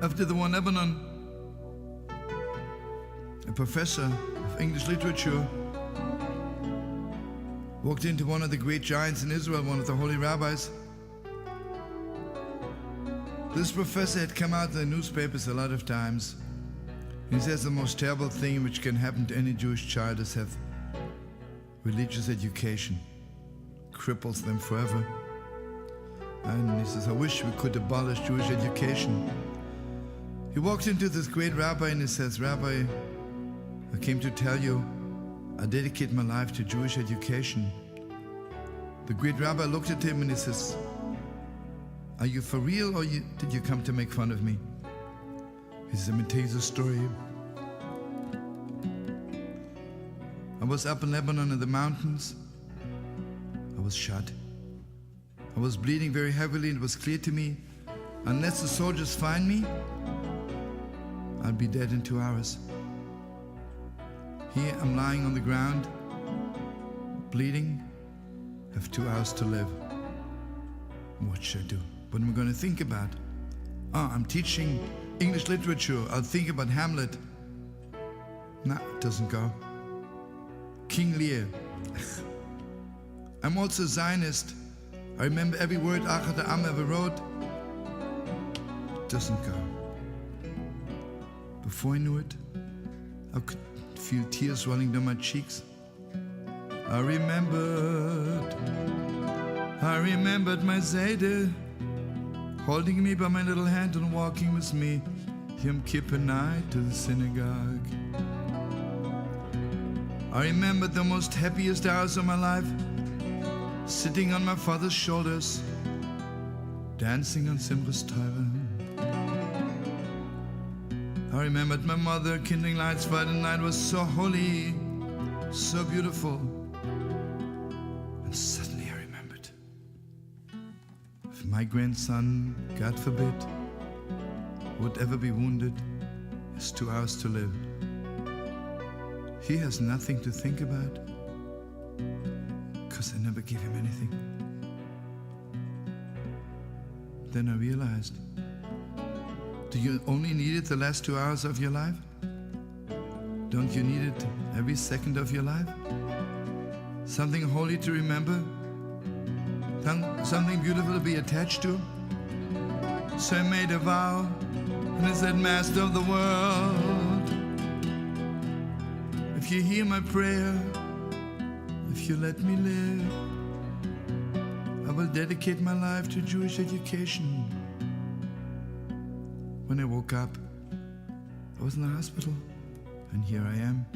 After the war in Lebanon, a professor of English literature walked into one of the great giants in Israel, one of the holy rabbis. This professor had come out in the newspapers a lot of times. He says the most terrible thing which can happen to any Jewish child is have religious education. Cripples them forever. And he says, I wish we could abolish Jewish education. He walked into this great rabbi and he says, Rabbi, I came to tell you, I dedicate my life to Jewish education. The great rabbi looked at him and he says, are you for real or did you come to make fun of me? He says, let me tell you the story. I was up in Lebanon in the mountains. I was shot. I was bleeding very heavily and it was clear to me, unless the soldiers find me, I'll be dead in 2 hours. Here I'm lying on the ground, bleeding, have 2 hours to live. What should I do? What am I going to think about? I'm teaching English literature. I'll think about Hamlet. No, it doesn't go. King Lear. I'm also a Zionist. I remember every word Achad Ha'am ever wrote. It doesn't go. Before I knew it, I could feel tears rolling down my cheeks. I remembered my Zayde holding me by my little hand and walking with me Yom Kippur night to the synagogue. I remembered the most happiest hours of my life, sitting on my father's shoulders, dancing on Simchas Torah. I remembered my mother kindling lights. Friday night was so holy, so beautiful. And suddenly I remembered, if my grandson, God forbid, would ever be wounded, has 2 hours to live. He has nothing to think about, because I never gave him anything. Then I realized, do you only need it the last 2 hours of your life? Don't you need it every second of your life? Something holy to remember? Something beautiful to be attached to? So I made a vow, and I said, Master of the world, if you hear my prayer, if you let me live, I will dedicate my life to Jewish education. When I woke up, I was in the hospital, and here I am.